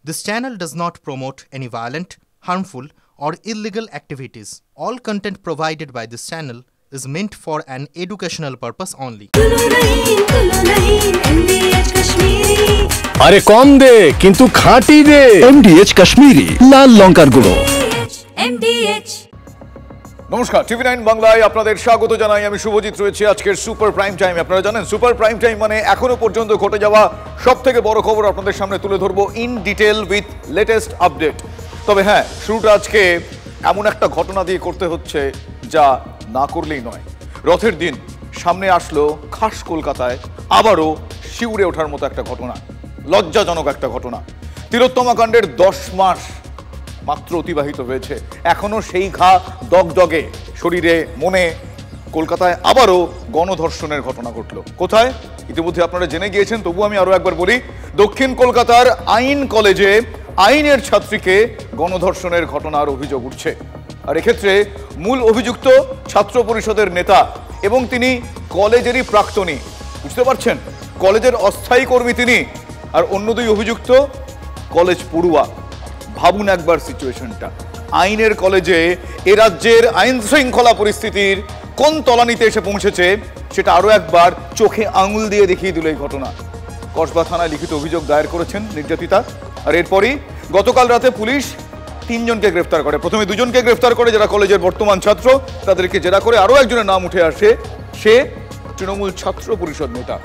This channel does not promote any violent, harmful, or illegal activities. All content provided by this channel is meant for an educational purpose only. আরে কম দে কিন্তু খাঁটি দে MDH Kashmiri লাল লঙ্কার গুঁড়ো। নমস্কার, TV 9 বাংলায় আপনাদের স্বাগত জানাই। আমি শুভজিৎ রয়েছে আজকের সুপার প্রাইম টাইম। আপনারা জানেন সুপার প্রাইম টাইম মানে এখনো পর্যন্ত ঘটে যাওয়া সবথেকে বড় খবর আপনাদের সামনে তুলে ধরবো in detail with latest update. তবে হ্যাঁ, শুরুটা আজকে এমন একটা ঘটনা দিয়ে করতে হচ্ছে যা না করলেই নয়। রথের দিন সামনে আসলো খাস কলকাতায় আবারও শিউরে ওঠার মতো একটা ঘটনা, লজ্জাজনক একটা ঘটনা। তিলোত্তমা কাণ্ডের 10 মাস মাত্র অতিবাহিত হয়েছে, এখনো সেই ঘা দগদগে শরীরে মনে। কলকাতায় আবারও গণধর্ষণের ঘটনা ঘটল। কোথায়? ইতিমধ্যে আপনারা জেনে গিয়েছেন, তবু আমি আরো একবার বলি। দক্ষিণ কলকাতার আইন কলেজে আইনের ছাত্রীকে গণধর্ষণের ঘটনার অভিযোগ উঠছে। আর এক্ষেত্রে মূল অভিযুক্ত ছাত্র পরিষদের নেতা এবং তিনি কলেজেরই প্রাক্তনী। বুঝতে পারছেন, কলেজের অস্থায়ী কর্মী তিনি। আর অন্য দুই অভিযুক্ত কলেজ পড়ুয়া। ভাবুন একবার সিচুয়েশনটা। আইনের কলেজে এ রাজ্যের আইন শৃঙ্খলা পরিস্থিতির কোন তলানিতে এসে পৌঁছেছে সেটা আরো একবার চোখে আঙুল দিয়ে দেখিয়ে দিল এই ঘটনা। কসবা থানায় লিখিত অভিযোগ দায়ের করেছেন নির্যাতিতা। আর এরপরই গতকাল রাতে পুলিশ 3 জনকে গ্রেফতার করে। প্রথমে 2 জনকে গ্রেফতার করে যারা কলেজের বর্তমান ছাত্র, তাদেরকে জেরা করে আরো একজনের নাম উঠে আসে, সে তৃণমূল ছাত্র পরিষদ নেতা।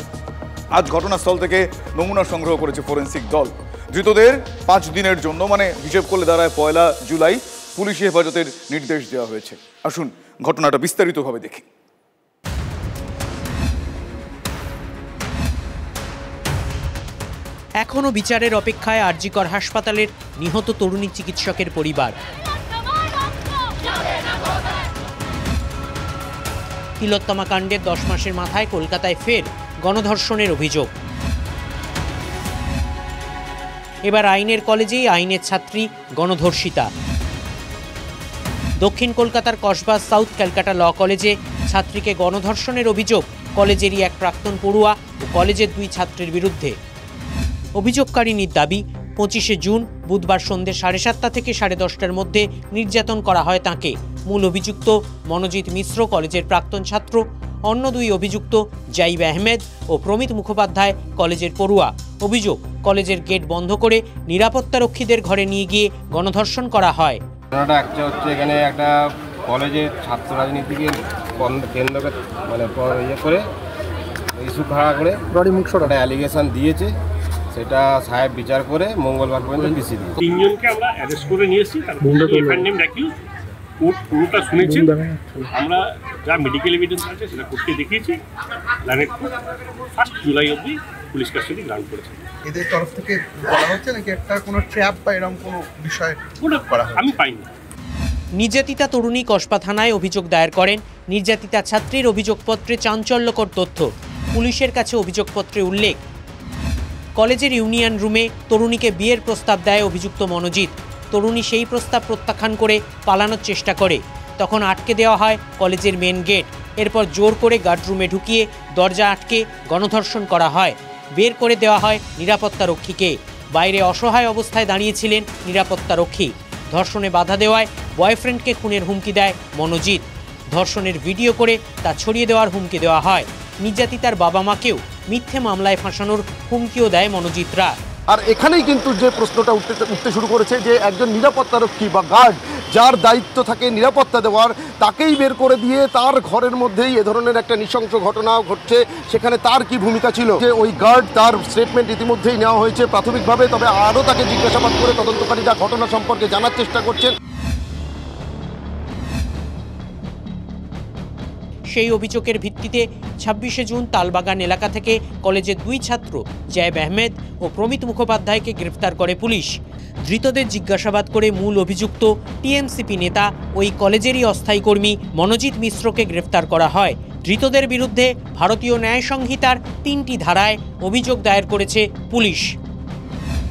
আজ ঘটনাস্থল থেকে নমুনা সংগ্রহ করেছে ফরেন্সিক দল। ধৃতদের 5 দিনের জন্য, মানে হিসেব করলে দাঁড়ায় 1 জুলাই, পুলিশি হেফাজতের নির্দেশ দেওয়া হয়েছে। আসুন ঘটনাটা বিস্তারিতভাবে দেখি। এখনো বিচারের অপেক্ষায় আরজিকর হাসপাতালের নিহত তরুণী চিকিৎসকের পরিবার। তিলোত্তমা কাণ্ডের 10 মাসের মাথায় কলকাতায় ফের গণধর্ষণের অভিযোগ। এবার আইনের কলেজেই আইনের ছাত্রী গণধর্ষিতা। দক্ষিণ কলকাতার কসবা সাউথ ক্যালকাটা ল কলেজে ছাত্রীকে গণধর্ষণের অভিযোগ কলেজেরই এক প্রাক্তন পড়ুয়া ও কলেজের 2 ছাত্রের বিরুদ্ধে। অভিযোগকারিনীর দাবি 25শে জুন বুধবার সন্ধ্যে 7:30 থেকে 10:30টার মধ্যে নির্যাতন করা হয় তাঁকে। মূল অভিযুক্ত মনোজিৎ মিশ্র কলেজের প্রাক্তন ছাত্র, অন্য 2 অভিযুক্ত জাইব আহমেদ ও প্রমিত মুখোপাধ্যায় কলেজের পড়ুয়া। অভিযোগ, কলেজের গেট বন্ধ করে নিরাপত্তারক্ষীদের ঘরে নিয়ে গিয়ে গণধর্ষণ করা হয়। একটা হচ্ছে এখানে একটা কলেজের ছাত্র রাজনীতিকে কেন্দ্রকে মানে ইয়ে করে ইস্যু খাড়া করে একটা অ্যালিগেশন দিয়েছে, সেটা সাহেব বিচার করে মঙ্গলবার পর্যন্ত ডিসি দিয়ে 3 জনকে আমরা অ্যারেস্ট করে নিয়ে এসেছি। কোর্ট পুরোটা শুনেছি। আমরা যা মেডিকেল এভিডেন্স আছে সেটা কোর্টকে দেখিয়েছি। 1 জুলাই অবধি পুলিশ কাস্টডি গ্রান্ট করেছে। এদের তরফ থেকে বলা হচ্ছে নাকি একটা কোনো ট্র্যাপ বা এরকম কোনো বিষয় করা হয়? আমি পাইনি। নির্যাতিতা তরুণী কসবা থানায় অভিযোগ দায়ের করেন। নির্যাতিতা ছাত্রীর অভিযোগপত্রে চাঞ্চল্যকর তথ্য। পুলিশের কাছে অভিযোগপত্রে উল্লেখ, কলেজের ইউনিয়ন রুমে তরুণীকে বিয়ের প্রস্তাব দেয় অভিযুক্ত মনোজিৎ। তরুণী সেই প্রস্তাব প্রত্যাখ্যান করে পালানোর চেষ্টা করে। তখন আটকে দেওয়া হয় কলেজের মেন গেট। এরপর জোর করে গার্ডরুমে ঢুকিয়ে দরজা আটকে গণধর্ষণ করা হয়। বের করে দেওয়া হয় নিরাপত্তারক্ষীকে। বাইরে অসহায় অবস্থায় দাঁড়িয়েছিলেন নিরাপত্তারক্ষী। ধর্ষণে বাধা দেওয়ায় বয়ফ্রেন্ডকে খুনের হুমকি দেয় মনোজিৎ। ধর্ষণের ভিডিও করে তা ছড়িয়ে দেওয়ার হুমকি দেওয়া হয়। নির্যাতিতার বাবা মাকেও মিথ্যে মামলায় ফাঁসানোর হুমকিও দেয় মনোজিৎরা। আর এখানেই কিন্তু যে প্রশ্নটা উঠতে শুরু করেছে যে একজন নিরাপত্তারক্ষী বা গার্ড যার দায়িত্ব থাকে নিরাপত্তা দেওয়ার, তাকেই বের করে দিয়ে তার ঘরের মধ্যেই এ ধরনের একটা নৃশংস ঘটনা ঘটছে, সেখানে তার কি ভূমিকা ছিল? যে ওই গার্ড, তার স্টেটমেন্ট ইতিমধ্যেই নেওয়া হয়েছে প্রাথমিকভাবে, তবে আরও তাকে জিজ্ঞাসাবাদ করে তদন্তকারীরা ঘটনা সম্পর্কে জানার চেষ্টা করছেন। সেই অভিযোগের ভিত্তিতে 26শে জুন তালবাগান এলাকা থেকে কলেজের 2 ছাত্র জাইব আহমেদ ও প্রমিত মুখোপাধ্যায়কে গ্রেফতার করে পুলিশ। ধৃতদের জিজ্ঞাসাবাদ করে মূল অভিযুক্ত টিএমসিপি নেতা ওই কলেজেরই অস্থায়ী কর্মী মনোজিৎ মিশ্রকে গ্রেফতার করা হয়। ধৃতদের বিরুদ্ধে ভারতীয় ন্যায় সংহিতার 3টি ধারায় অভিযোগ দায়ের করেছে পুলিশ।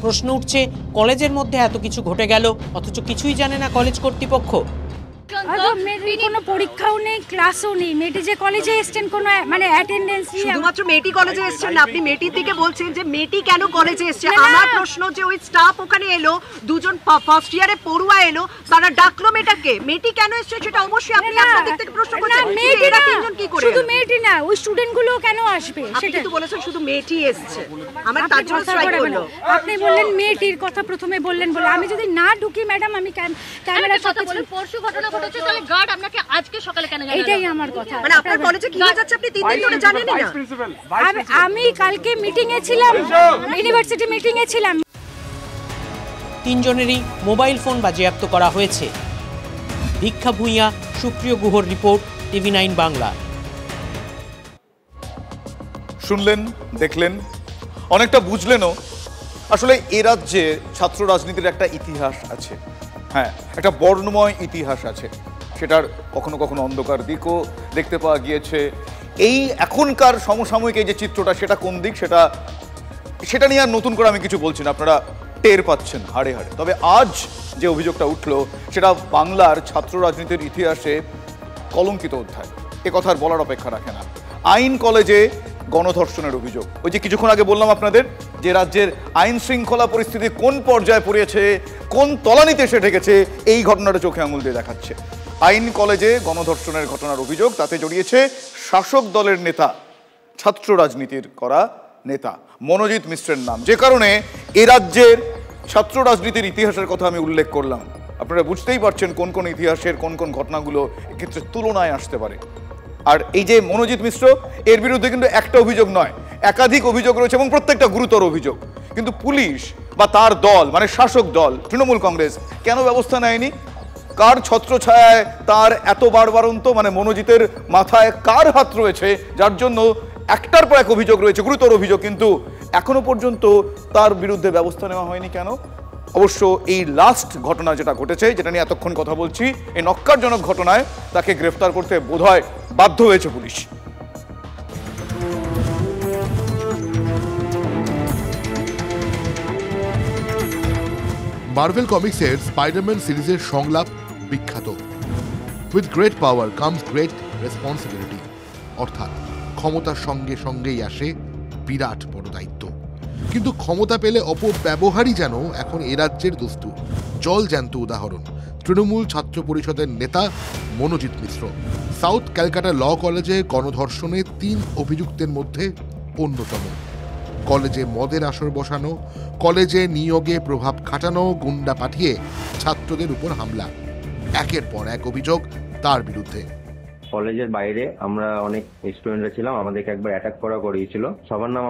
প্রশ্ন উঠছে, কলেজের মধ্যে এত কিছু ঘটে গেল অথচ কিছুই জানে না কলেজ কর্তৃপক্ষ। কোনো পরীক্ষাও নেই, ক্লাসও নেই। মেয়েটি যে কলেজে এসছেন কোনো মানে অ্যাটেন্ডেন্স নেই। শুধুমাত্র মেয়েটি কলেজে এসছেন না, আপনি মেয়েটির দিকে বলছেন যে মেয়েটি কেন কলেজে এসছে। আমার প্রশ্ন যে ওই স্টাফ ওখানে এলো, দুজন ফার্স্ট ইয়ারে পড়ুয়া এলো, তারা ডাকলো মেয়েটাকে, মেয়েটি কেন এসছে সেটা অবশ্যই আপনি আপনার দিক থেকে প্রশ্ন করছেন। এরা তিনজন কি করে? শুধু মেয়েটি না, ওই স্টুডেন্টগুলো কেন আসবে? সেটা তো বলেছেন শুধু মেয়েটি এসছে। আমার তার জন্য স্ট্রাইক করলো। আপনি বললেন মেয়েটির কথা প্রথমে বললেন বলে, আমি যদি না ঢুকি ম্যাডাম, আমি ক্যামেরার সাথে পরশু ঘটনা ঘটেছে, তাহলে গার্ড আপনাকে আজকে সকালে কেন জানালো? এটাই আমার কথা। মানে আপনার কলেজে কি হয়ে যাচ্ছে আপনি 3 দিন ধরে জানেনই না। আমি কালকে মিটিং এ ছিলাম, ইউনিভার্সিটি মিটিং এ ছিলাম। তিনজনেরই মোবাইল ফোন বাজেয়াপ্ত করা হয়েছে। দীক্ষা ভূঁইয়া, সুপ্রিয় গুহর রিপোর্ট, TV9 বাংলা। শুনলেন, দেখলেন, অনেকটা বুঝলেনও। আসলে এ রাজ্যে ছাত্র রাজনীতির একটা ইতিহাস আছে, হ্যাঁ, একটা বর্ণময় ইতিহাস আছে। সেটার কখনো কখনো অন্ধকার দিকও দেখতে পাওয়া গিয়েছে। এই এখনকার সমসাময়িক এই যে চিত্রটা, সেটা কোন দিক, সেটা নিয়ে আর নতুন করে আমি কিছু বলছি না, আপনারা টের পাচ্ছেন হাড়ে হাড়ে। তবে আজ যে অভিযোগটা উঠলো সেটা বাংলার ছাত্র রাজনীতির ইতিহাসে কলঙ্কিত অধ্যায়, এ কথার বলার অপেক্ষা রাখে না। আইন কলেজে গণধর্ষণের অভিযোগ। ওই যে কিছুক্ষণ আগে বললাম আপনাদের যে রাজ্যের আইন শৃঙ্খলা পরিস্থিতি কোন পর্যায়ে পড়েছে, কোন তলানিতে এসে ঠেকেছে, এই ঘটনাটা চোখে আঙুল দিয়ে দেখাচ্ছে। আইন কলেজে গণধর্ষণের ঘটনার অভিযোগ, তাতে জড়িয়েছে শাসক দলের নেতা, ছাত্র রাজনীতির করা নেতা মনোজিৎ মিশ্রের নাম। যে কারণে এ রাজ্যের ছাত্র রাজনীতির ইতিহাসের কথা আমি উল্লেখ করলাম। আপনারা বুঝতেই পারছেন কোন কোন ইতিহাসের কোন কোন ঘটনাগুলো এক্ষেত্রে তুলনায় আসতে পারে। আর এই যে মনোজিৎ মিশ্র, এর বিরুদ্ধে কিন্তু একটা অভিযোগ নয়, একাধিক অভিযোগ রয়েছে এবং প্রত্যেকটা গুরুতর অভিযোগ। কিন্তু পুলিশ বা তার দল, মানে শাসক দল তৃণমূল কংগ্রেস, কেন ব্যবস্থা নেয়নি? কার ছত্রছায়ায় তার এত বাড়বাড়ন্ত, মানে মনোজিতের মাথায় কার হাত রয়েছে, যার জন্য একটার পর এক অভিযোগ রয়েছে, গুরুতর অভিযোগ, কিন্তু এখনো পর্যন্ত তার বিরুদ্ধে ব্যবস্থা নেওয়া হয়নি কেন? অবশ্য এই লাস্ট ঘটনা যেটা ঘটেছে, যেটা নিয়ে এতক্ষণ কথা বলছি, এই নক্কারজনক ঘটনায় তাকে গ্রেফতার করতে বোধহয় বাধ্য হয়েছে পুলিশ। মার্ভেল কমিক্সের স্পাইডারম্যান সিরিজের সংলাপ বিখ্যাত, with great power comes great responsibility, অর্থাৎ ক্ষমতার সঙ্গে সঙ্গেই আসে বিরাট বড় দায়িত্ব। কিন্তু ক্ষমতা পেলে অপব্যবহারই যেন এখন এ রাজ্যের দস্তুর। জল জ্যান্ত উদাহরণ তৃণমূল ছাত্র পরিষদের নেতা মনোজিৎ মিশ্র। সাউথ ক্যালকাটা ল কলেজে গণধর্ষণে 3 অভিযুক্তের মধ্যে অন্যতম। কলেজে মদের আসর বসানো, কলেজে নিয়োগে প্রভাব খাটানো, গুন্ডা পাঠিয়ে ছাত্রদের উপর হামলা, একের পর এক অভিযোগ তার বিরুদ্ধে। কলেজের বাইরে আমরা অনেক স্টুডেন্টরা ছিলাম, আমাদেরকে একবার অ্যাটাক করা করিয়েছিল। সবার নাম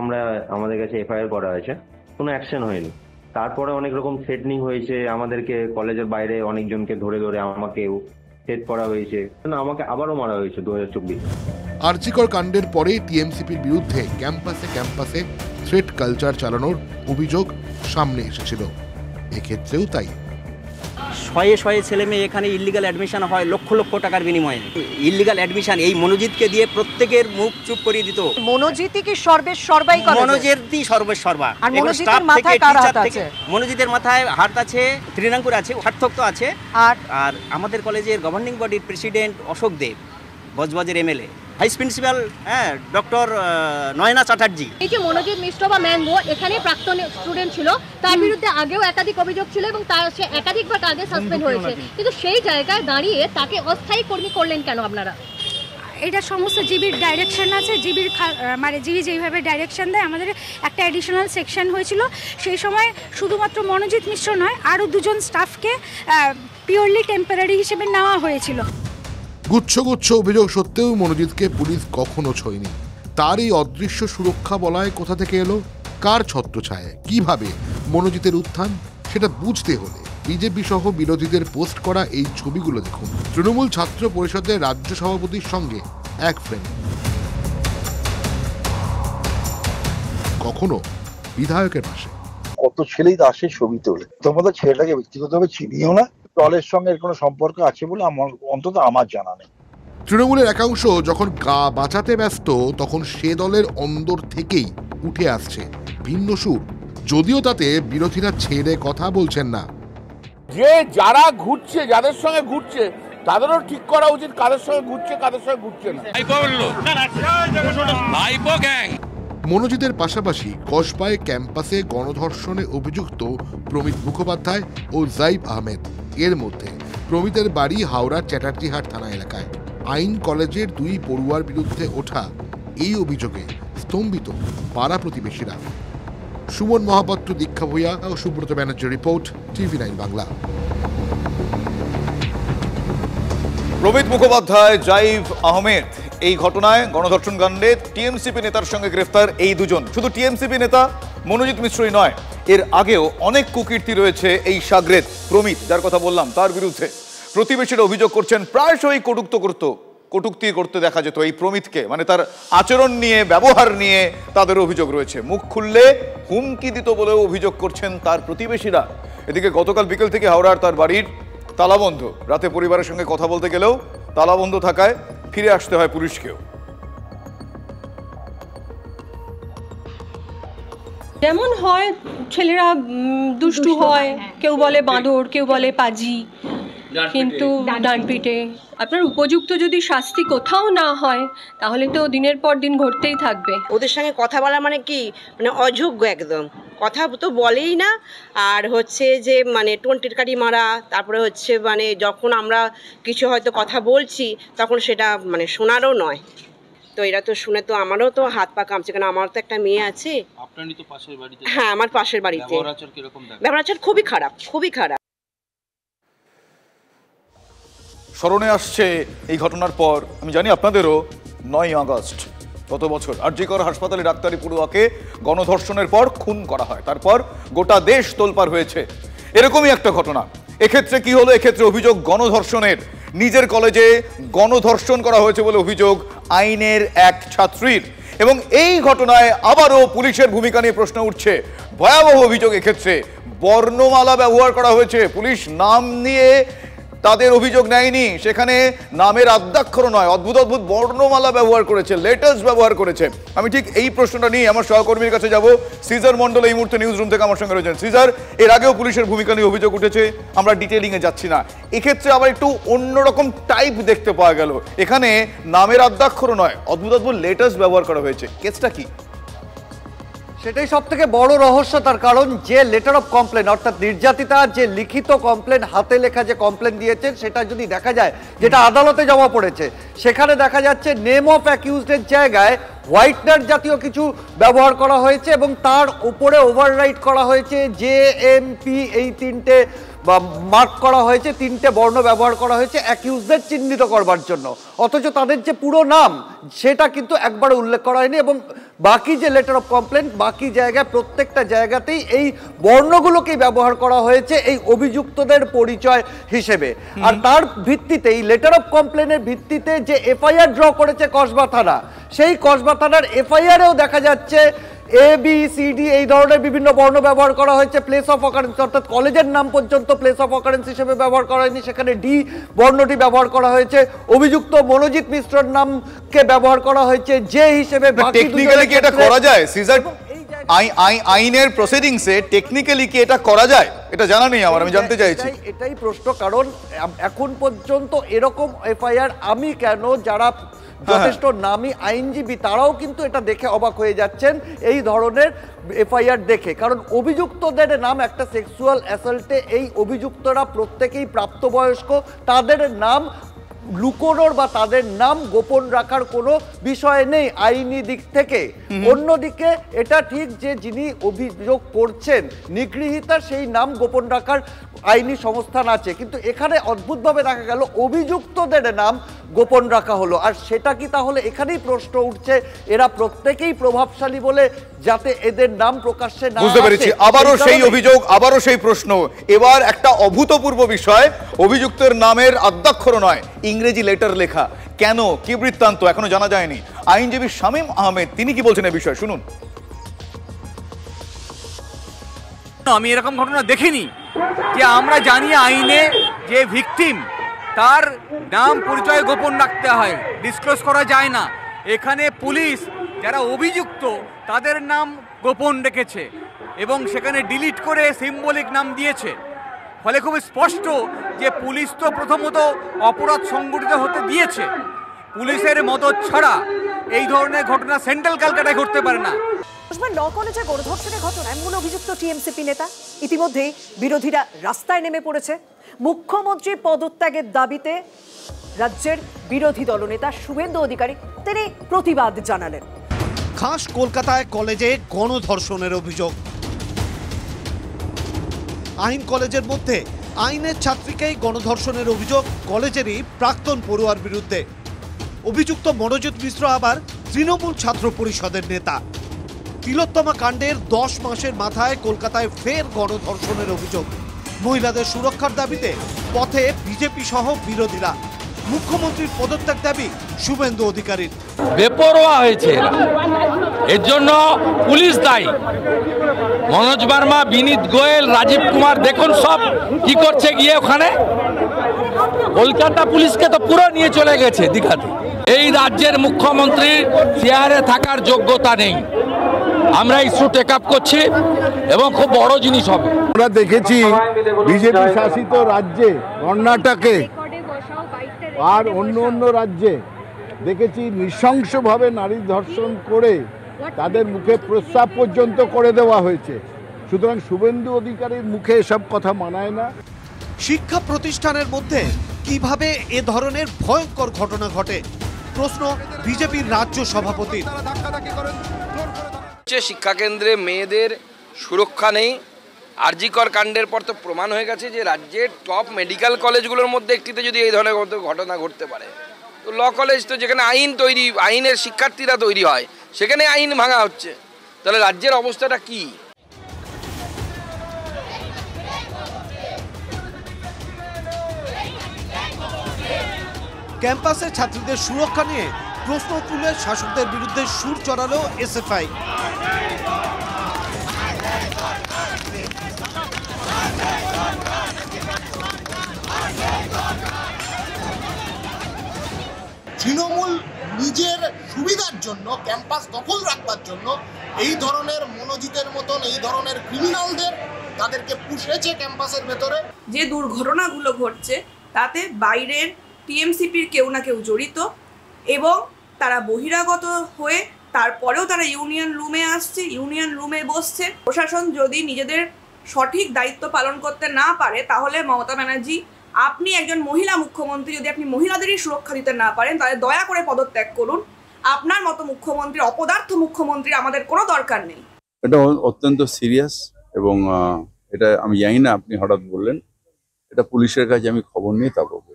আমাদের কাছে এফআইআর করা হয়েছে, কোনো অ্যাকশন হয়নি। তারপরে অনেক রকম থ্রেটনিং হয়েছে, আমাদেরকে কলেজের বাইরে অনেকজনকে ধরে ধরে আমাকেও থ্রেট করা হয়েছে, আমাকে আবারও মারা হয়েছে 2024। আরজিকর কাণ্ডের পরে টিএমসিপির বিরুদ্ধে ক্যাম্পাসে ক্যাম্পাসে থ্রেট কালচার চালানোর অভিযোগ সামনে এসেছিল, এক্ষেত্রেও তাই। শয়ে শয়ে ছেলে মেয়ে এখানে ইল্লিগাল অ্যাডমিশন হয় লক্ষ লক্ষ টাকার বিনিময়ে। ইল্লিগাল অ্যাডমিশন এই মনোজিৎকে দিয়ে প্রত্যেকের মুখ চুপ করিয়ে দিত। মনোজিৎই কি সর্বাই করে? মনোজিৎই সর্বা। আর মনোজিতের মাথায় কার হাত আছে? মনোজিতের মাথায় হাত আছে, তৃণাঙ্কুর আছে, সার্থক তো আছে। আর আমাদের কলেজের গভর্নিং বডির প্রেসিডেন্ট অশোক দেব, বজবজের MLA, vice principal doctor Nayana Chatterjee. এই যে মনোজিৎ মিশ্র বা ম্যাঙ্গো এখানে প্রাক্তন স্টুডেন্ট ছিল, তার বিরুদ্ধে আগেও একাধিক অভিযোগ ছিল এবং সে একাধিকবার আগে সাসপেন্ড হয়েছে, কিন্তু সেই জায়গায় দাঁড়িয়ে তাকে অস্থায়ী কর্মী করলেন কেন আপনারা? এটা সমস্ত জিবির ডাইরেকশন আছে, মানে জিবি যেইভাবে ডাইরেকশন দেয়। আমাদের একটা অ্যাডিশনাল সেকশন হয়েছিল, সেই সময় শুধুমাত্র মনোজিৎ মিশ্র নয়, আরও 2জন স্টাফকে পিওরলি টেম্পোরারি হিসেবে নেওয়া হয়েছিল। গুচ্ছ গুচ্ছ অভিযোগ সত্ত্বেও মনোজিৎকে পুলিশ কখনো ছোঁয়নি। তার এই অদৃশ্য সুরক্ষা বলয় কোথা থেকে এলো, কার ছত্রছায়ায়, কিভাবে মনোজিতের উত্থান, সেটা বুঝতে হলে বিজেপি সহ বিরোধীদের পোস্ট করা এই ছবিগুলো দেখুন। তৃণমূল ছাত্র পরিষদের রাজ্য সভাপতির সঙ্গে এক ফ্রেম, কখনো বিধায়কের পাশে। কত ছেলেই আসে ছবি তোলে, তোমাদের ছেলেটাকে ব্যক্তিগতভাবে চিনিও না, দলের সঙ্গে কোনো সম্পর্ক আছে বলে অন্তত আমার জানা নেই। তৃণমূলের একাংশ যখন গা বাঁচাতে ব্যস্ত, তখন সে দলের অন্দর থেকেই উঠে আসছে ভিন্ন সুর, যদিও তাতে বিরোধীরা ছেড়ে কথা বলছেন না। যে যারা ঘুরছে, যাদের সঙ্গে ঘুরছে, তাদেরও ঠিক করা উচিত কাদের সঙ্গে ঘুরছে কাদের সঙ্গে ঘুরছে না। মনোজিতের পাশাপাশি কসবায় ক্যাম্পাসে গণধর্ষণে অভিযুক্ত প্রমিত মুখোপাধ্যায় ও জাইব আহমেদ। এর মধ্যে প্রমিতের বাড়ি হাওড়ার চ্যাটার্জিহাট থানা এলাকায়। আইন কলেজের 2 পড়ুয়ার বিরুদ্ধে ওঠা এই অভিযোগে স্তম্ভিত পাড়া প্রতিবেশীরা। সুমন মহাপাত্র, দীক্ষা ভূঁইয়া ও সুব্রত ব্যানার্জির রিপোর্ট, TV9 বাংলা। প্রমিত মুখোপাধ্যায়, জাইব আহমেদ, এই ঘটনায় গণধর্ষণ কাণ্ডে টিএমসিপি নেতার সঙ্গে গ্রেফতার এই দুজন। শুধু টিএমসিপি নেতা মনোজিৎ মিশ্রই নয়, এর আগেও অনেক কুকীর্তি রয়েছে এই সাগরেদ প্রমিত, যার কথা বললাম, তার বিরুদ্ধে। প্রতিবেশীরা অভিযোগ করছেন প্রায়শই কটূক্তি করতে দেখা যেত এই প্রমিতকে, মানে তার আচরণ নিয়ে, ব্যবহার নিয়ে তাদের অভিযোগ রয়েছে। মুখ খুললে হুমকি দিত বলেও অভিযোগ করছেন তার প্রতিবেশীরা। এদিকে গতকাল বিকেল থেকে হাওড়ার তার বাড়ির তালাবন্ধ। রাতে পরিবারের সঙ্গে কথা বলতে গেলেও তালাবন্ধ থাকায় ফিরে আসতে হয় পুলিশকেও। যেমন হয়, ছেলেরা দুষ্টু হয়, কেউ বলে বাঁদর, কেউ বলে পাজি, কিন্তু ডানপিটে আপনার উপযুক্ত যদি শাস্তি কোথাও না হয় তাহলে তো দিনের পর দিন ঘটতেই থাকবে। ওদের সঙ্গে কথা বলা মানে কি, মানে অযোগ্য একদম, কথা তো বলেই না। আর হচ্ছে যে মানে টোনটিটকারি মারা, তারপরে হচ্ছে মানে যখন আমরা কিছু হয়তো কথা বলছি তখন সেটা মানে শোনারও নয়। তো এরা তো শুনে তো আমারও তো হাত পা কাঁপছে, কারণ আমারও তো একটা মেয়ে আছে। আপনারই তো পাশের বাড়িতে? হ্যাঁ, আমার পাশের বাড়িতে। ব্যবহার আচরণ খুবই খারাপ, খুবই খারাপ। স্মরণে আসছে এই ঘটনার পর, আমি জানি আপনাদেরও, 9ই আগস্ট গত বছর আরজিকর হাসপাতালে ডাক্তারি পড়ুয়াকে গণধর্ষণের পর খুন করা হয়। তারপর গোটা দেশ তোলপাড় হয়েছে। এরকমই একটা ঘটনা। এক্ষেত্রে কি হলো? এক্ষেত্রে অভিযোগ গণধর্ষণের। নিজের কলেজে গণধর্ষণ করা হয়েছে বলে অভিযোগ আইনের এক ছাত্রীর। এবং এই ঘটনায় আবারও পুলিশের ভূমিকা নিয়ে প্রশ্ন উঠছে। ভয়াবহ অভিযোগ এক্ষেত্রে বর্ণমালা ব্যবহার করা হয়েছে। পুলিশ নাম নিয়ে তাদের অভিযোগ নেয়নি, সেখানে নামের আদ্যাক্ষর নয়, অদ্ভুত অদ্ভুত বর্ণমালা ব্যবহার করেছে, লেটার্স ব্যবহার করেছে। আমি ঠিক এই প্রশ্নটা নিয়ে আমার সহকর্মীর কাছে যাব। সিজার মন্ডল এই মুহূর্তে নিউজ রুম থেকে আমার সঙ্গে রয়েছেন। সিজার, এর আগেও পুলিশের ভূমিকা নিয়ে অভিযোগ উঠেছে, আমরা ডিটেইলিংয়ে যাচ্ছি না। এক্ষেত্রে আবার একটু অন্যরকম টাইপ দেখতে পাওয়া গেল। এখানে নামের আদ্যাক্ষর নয়, অদ্ভুত অদ্ভুত লেটার্স ব্যবহার করা হয়েছে। কেসটা কি? সেটাই সব থেকে বড় রহস্য। তার কারণ যে লেটার অফ কমপ্লেন, অর্থাৎ নির্যাতিতা যে লিখিত কমপ্লেন, হাতে লেখা যে কমপ্লেন দিয়েছেন, সেটা যদি দেখা যায়, যেটা আদালতে জমা পড়েছে, সেখানে দেখা যাচ্ছে নেম অফ অ্যাকিউজডের জায়গায় হোয়াইটনার জাতীয় কিছু ব্যবহার করা হয়েছে এবং তার উপরে ওভাররাইট করা হয়েছে JMP, এই 3টে মার্ক করা হয়েছে, 3টে বর্ণ ব্যবহার করা হয়েছে অ্যাকিউজদের চিহ্নিত করবার জন্য। অথচ তাদের যে পুরো নাম সেটা কিন্তু একবারে উল্লেখ করা হয়নি। এবং বাকি যে লেটার অফ কমপ্লেন, বাকি জায়গায় প্রত্যেকটা জায়গাতেই এই বর্ণগুলোকেই ব্যবহার করা হয়েছে এই অভিযুক্তদের পরিচয় হিসেবে। আর তার ভিত্তিতে, এই লেটার অফ কমপ্লেনের ভিত্তিতে যে FIR ড্র করেছে কসবা থানা, সেই কসবা থানার FIR-এও দেখা যাচ্ছে ABCD এই ধরনের বিভিন্ন বর্ণ ব্যবহার করা হয়েছে। প্লেস অফ অকারেন্স, অর্থাৎ কলেজের নাম পর্যন্ত প্লেস অফ অকারেন্স হিসেবে ব্যবহার করা হয়নি, সেখানে D বর্ণটি ব্যবহার করা হয়েছে। অভিযুক্ত মনোজিৎ মিশ্রর নামকে ব্যবহার করা হয়েছে J হিসেবে। টেকনিক্যালি কি এটা করা যায় সিজার? আইনের প্রসিডিংসে টেকনিক্যালি কি এটা করা যায়? এটা জানা নেই আমার, আমি জানতে চাইছি। এটাই প্রশ্ন, কারণ এখন পর্যন্ত এরকম FIR আমি কেন, যারা যথেষ্ট নামী আইনজীবী তারাও কিন্তু এটা দেখে অবাক হয়ে যাচ্ছেন এই ধরনের FIR দেখে। কারণ অভিযুক্তদের নাম, একটা সেক্সুয়াল অ্যাসল্টে এই অভিযুক্তরা প্রত্যেকেই প্রাপ্তবয়স্ক, তাদের নাম লুকোনোর বা তাদের নাম গোপন রাখার কোনো বিষয় নেই আইনি দিক থেকে। অন্যদিকে এটা ঠিক যে যিনি অভিযোগ করছেন নিগৃহীতার, সেই নাম গোপন রাখার আইনি সংস্থান আছে, কিন্তু এখানে অদ্ভুতভাবে দেখা গেল অভিযুক্তদের নাম গোপন রাখা হলো। আর সেটা কি তাহলে, এখানেই প্রশ্ন উঠছে, এরা প্রত্যেকেই প্রভাবশালী বলে যাতে এদের নাম প্রকাশ্যে না আসে? বুঝতে পেরেছি। আবারও সেই অভিযোগ, আবারও সেই প্রশ্ন। এবার একটা অভূতপূর্ব বিষয়, অভিযুক্তের নামের আদ্যাক্ষর নয়, ইংরেজি লেটার লেখা। কেন, কি বৃত্তান্ত এখনো জানা যায়নি। আইনজীবী শামীম আহমেদ তিনি কি বলছেন এই বিষয়ে, শুনুন। আমি এরকম ঘটনা দেখিনি যে আমরা জানি আইনে যে ভিকটিম তার নাম পরিচয় গোপন রাখতে হয়, ডিসক্লোজ করা যায় না। এখানে পুলিশ যারা অভিযুক্ত তাদের নাম গোপন রেখেছে এবং সেখানে ডিলিট করে সিম্বলিক নাম দিয়েছে। ফলে খুব স্পষ্ট যে পুলিশ তো প্রথমত অপরাধ সংগঠিত হতে দিয়েছে, পুলিশের মদত ছাড়া এই ধরনের ঘটনা সেন্ট্রাল ক্যালকাটায় ঘটতে পারে না। ল কলেজে গণধর্ষণের ঘটনায় মূল অভিযুক্ত টিএমসিপি নেতা, ইতিমধ্যেই বিরোধীরা রাস্তায় নেমে পড়েছে। মুখ্যমন্ত্রী পদত্যাগের দাবিতে রাজ্যের বিরোধী দলনেতা শুভেন্দু অধিকারী তিনি প্রতিবাদ জানালেন। খাস কলকাতায় কলেজে গণধর্ষণের অভিযোগ। আইন কলেজের মধ্যে আইনের ছাত্রীকেই গণধর্ষণের অভিযোগ কলেজেরই প্রাক্তন পড়ুয়ার বিরুদ্ধে। অভিযুক্ত মনোজিৎ মিশ্র আবার তৃণমূল ছাত্র পরিষদের নেতা। তিলোত্তমা কাণ্ডের 10 মাসের মাথায় কলকাতায় ফের গণধর্ষণের অভিযোগ। মহিলাদের সুরক্ষার দাবিতে পথে বিজেপি সহ বিরোধীরা। মুখ্যমন্ত্রীর পদত্যাগ দাবি শুভেন্দু অধিকারীর। বেপরোয়া হয়েছে এর জন্য পুলিশ দায়ী। মনোজ বার্মা, বিনীত গোয়েল, রাজীব কুমার দেখুন সব কি করছে গিয়ে ওখানে। কলকাতা পুলিশকে তো পুরো নিয়ে চলে গেছে দীঘাতে। এই রাজ্যের মুখ্যমন্ত্রীর চেয়ারে থাকার যোগ্যতা নেই। আমরা ইস্যু টেক আপ করছি এবং খুব বড় জিনিস হবে। আমরা দেখেছি বিজেপি শাসিত রাজ্যে, কর্ণাটকে আর অন্য রাজ্যে দেখেছি নৃশংসভাবে নারী ধর্ষণ করে তাদের মুখে প্রস্রাব পর্যন্ত করে দেওয়া হয়েছে। সুতরাং শুভেন্দু অধিকারীর মুখে এসব কথা মানায় না। শিক্ষা প্রতিষ্ঠানের মধ্যে কিভাবে এ ধরনের ভয়ঙ্কর ঘটনা ঘটে, প্রশ্ন বিজেপির রাজ্য সভাপতি। শিক্ষাকেন্দ্রে মেয়েদের সুরক্ষা নেই। আরজিকর কাণ্ডের পর তো প্রমাণ হয়ে গেছে যে রাজ্যের টপ মেডিকেল কলেজগুলোর মধ্যে একটিতে যদি এই ধরনের ঘটনা ঘটতে পারে, তো ল কলেজ তো যেখানে আইনের শিক্ষার্থীরা তৈরি হয় সেখানে আইন ভাঙা হচ্ছে, তাহলে রাজ্যের অবস্থাটা কি? ক্যাম্পাসে ছাত্রীদের সুরক্ষা নিয়ে প্রশ্ন তুলে শাসকদের বিরুদ্ধে সুর চড়ালো এসএফআই। তৃণমূল নিজের সুবিধার জন্য, ক্যাম্পাস দখল রাখবার জন্য এই ধরনের মনোজিতের মতন এই ধরনের ক্রিমিনালদের তাদেরকে পুষেছে ক্যাম্পাসের ভেতরে। যে দুর্ঘটনাগুলো ঘটছে তাতে বাইরের টিএমসিপির কেউ না কেউ জড়িত এবং তারা বহিরাগত হয়ে তারপরেও তারা ইউনিয়ন রুমে আসছে, ইউনিয়ন রুমে বসছে। প্রশাসন যদি নিজেদের সঠিক দায়িত্ব পালন করতে না পারে, তাহলে মমতা ব্যানার্জি, আপনি একজন মহিলা মুখ্যমন্ত্রী, যদি আপনি মহিলাদেরই সুরক্ষা দিতে না পারেন তাহলে দয়া করে পদত্যাগ করুন। আপনার মতো মুখ্যমন্ত্রী, অপদার্থ মুখ্যমন্ত্রী আমাদের কোনো দরকার নেই। এটা অত্যন্ত সিরিয়াস এবং এটা আমি জানি না, আপনি হঠাৎ বললেন, এটা পুলিশের কাছে আমি খবর নিয়ে তারপর বলব।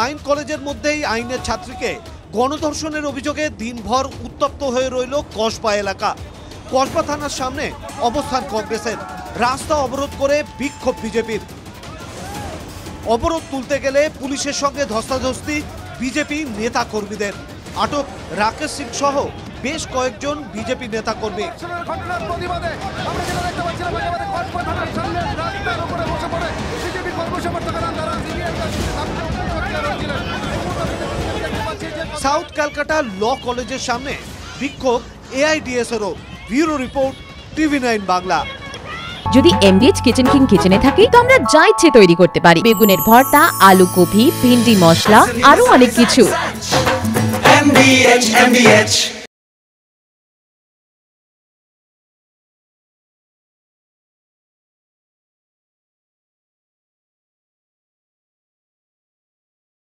আইন কলেজের মধ্যেই আইনের ছাত্রীকে গণধর্ষণের অভিযোগে দিনভর উত্তপ্ত হয়ে রইল কসবা এলাকা। কসবা থানার সামনে অবস্থান কংগ্রেসের, রাস্তা অবরোধ করে বিক্ষোভ বিজেপির। অবরোধ তুলতে গেলে পুলিশের সঙ্গে ধস্তাধস্তি বিজেপি নেতা কর্মীদের। আটক রাকেশ সিং সহ বেশ কয়েকজন বিজেপি নেতা কর্মী। সাউথ ক্যালকাটা ল কলেজের সামনে বিক্ষোভ এআইডিএসেরও। Bureau report, TV9 Bangla. যদি MDH কিচেন কিং কিচেনে থাকি তো আমরা যা ইচ্ছে তৈরি করতে পারি। বেগুনের ভর্তা, আলু কপি, ভিন্ডি মশলা, আরো অনেক কিছু। MDH